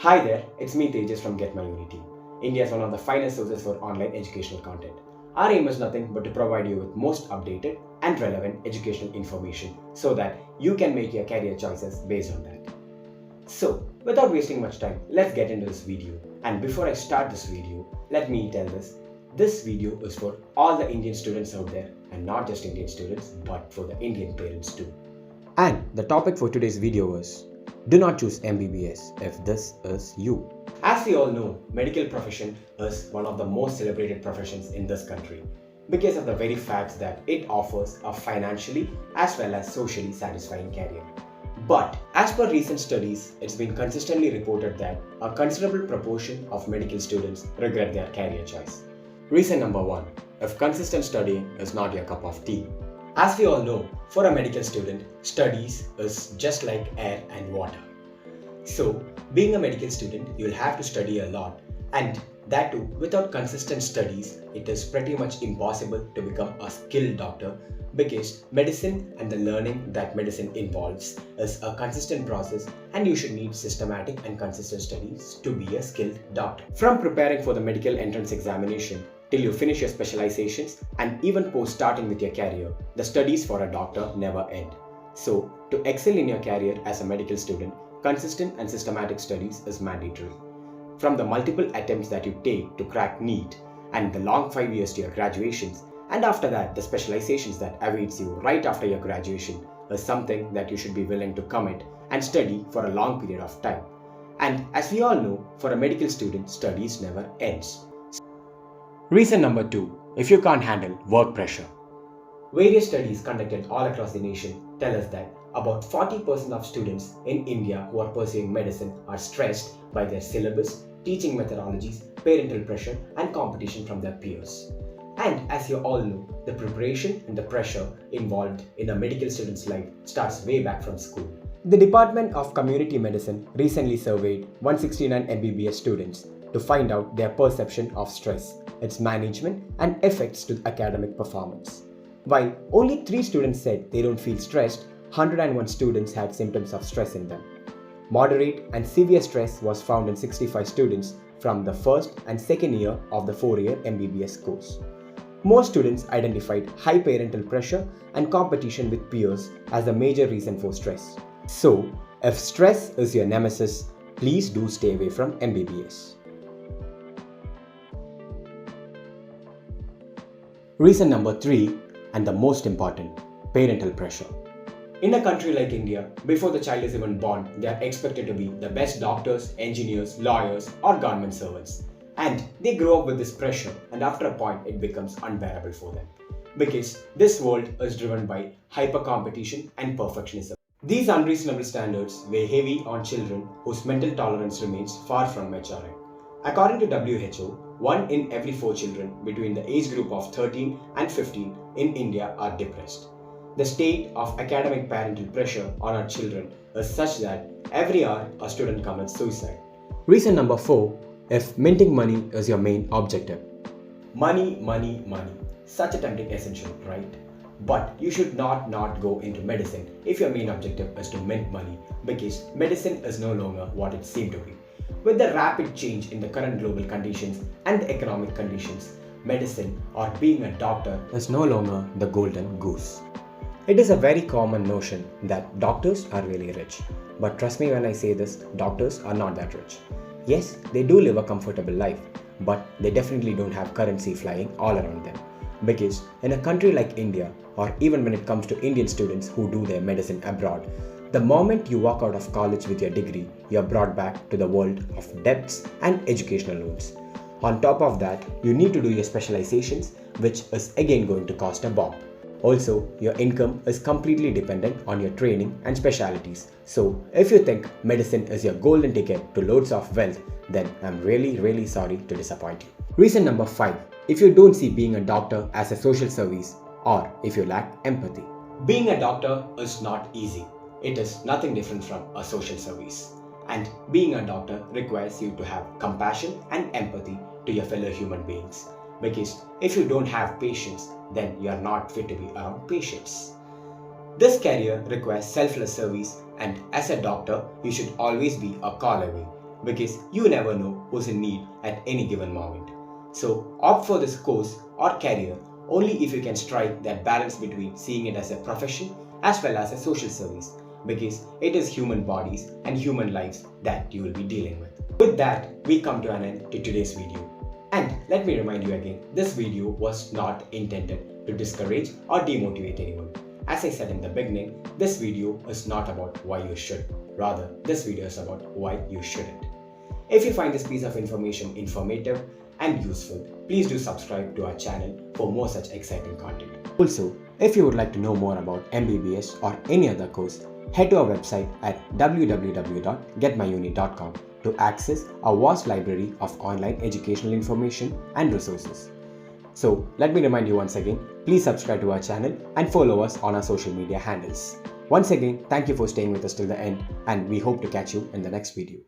Hi there, it's me Tejas from Get My Unity. India is one of the finest sources for online educational content. Our aim is nothing but to provide you with most updated and relevant educational information so that you can make your career choices based on that. So, without wasting much time, let's get into this video. And before I start this video, let me tell this video is for all the Indian students out there, and not just Indian students but for the Indian parents too. And the topic for today's video is, do not choose MBBS if this is you. As we all know, medical profession is one of the most celebrated professions in this country because of the very facts that it offers a financially as well as socially satisfying career. But as per recent studies, it's been consistently reported that a considerable proportion of medical students regret their career choice. Reason number 1. If consistent studying is not your cup of tea. As we all know, for a medical student, studies is just like air and water. So, being a medical student, you'll have to study a lot, and that too, without consistent studies, it is pretty much impossible to become a skilled doctor because medicine and the learning that medicine involves is a consistent process, and you should need systematic and consistent studies to be a skilled doctor. From preparing for the medical entrance examination till you finish your specializations and even post starting with your career, the studies for a doctor never end. So, to excel in your career as a medical student, consistent and systematic studies is mandatory. From the multiple attempts that you take to crack NEET and the long 5 years to your graduations, and after that the specializations that awaits you right after your graduation is something that you should be willing to commit and study for a long period of time. And as we all know, for a medical student, studies never ends. Reason number 2. If you can't handle work pressure. Various studies conducted all across the nation tell us that about 40% of students in India who are pursuing medicine are stressed by their syllabus, teaching methodologies, parental pressure, and competition from their peers. And as you all know, the preparation and the pressure involved in a medical student's life starts way back from school. The Department of Community Medicine recently surveyed 169 MBBS students to find out their perception of stress, its management, and effects to academic performance. While only 3 students said they don't feel stressed, 101 students had symptoms of stress in them. Moderate and severe stress was found in 65 students from the first and second year of the 4-year MBBS course. Most students identified high parental pressure and competition with peers as a major reason for stress. So, if stress is your nemesis, please do stay away from MBBS. Reason number 3, and the most important, parental pressure. In a country like India, before the child is even born, they are expected to be the best doctors, engineers, lawyers, or government servants. And they grow up with this pressure, and after a point, it becomes unbearable for them. Because this world is driven by hyper-competition and perfectionism. These unreasonable standards weigh heavy on children whose mental tolerance remains far from maturing. According to WHO, 1 in every 4 children between the age group of 13 and 15 in India are depressed. The state of academic parental pressure on our children is such that every hour a student commits suicide. Reason number 4, if minting money is your main objective. Money, money, money. Such a tempting essential, right? But you should not go into medicine if your main objective is to mint money, because medicine is no longer what it seemed to be. With the rapid change in the current global conditions and the economic conditions, medicine or being a doctor is no longer the golden goose. It is a very common notion that doctors are really rich. But trust me when I say this, doctors are not that rich. Yes, they do live a comfortable life, but they definitely don't have currency flying all around them. Because in a country like India, or even when it comes to Indian students who do their medicine abroad, the moment you walk out of college with your degree, you are brought back to the world of debts and educational loans. On top of that, you need to do your specializations, which is again going to cost a bomb. Also, your income is completely dependent on your training and specialities. So, if you think medicine is your golden ticket to loads of wealth, then I'm really sorry to disappoint you. Reason number 5. If you don't see being a doctor as a social service, or if you lack empathy. Being a doctor is not easy. It is nothing different from a social service. And being a doctor requires you to have compassion and empathy to your fellow human beings. Because if you don't have patience, then you are not fit to be around patients. This career requires selfless service, and as a doctor, you should always be a call away. because you never know who's in need at any given moment. So opt for this course or career only if you can strike that balance between seeing it as a profession as well as a social service, because it is human bodies and human lives that you will be dealing with. With that, we come to an end to today's video. And let me remind you again, this video was not intended to discourage or demotivate anyone. As I said in the beginning, this video is not about why you should. Rather, this video is about why you shouldn't. If you find this piece of information informative and useful, please do subscribe to our channel for more such exciting content. Also, if you would like to know more about MBBS or any other course, head to our website at www.getmyuni.com to access a vast library of online educational information and resources. So, let me remind you once again, please subscribe to our channel and follow us on our social media handles. Once again, thank you for staying with us till the end, and we hope to catch you in the next video.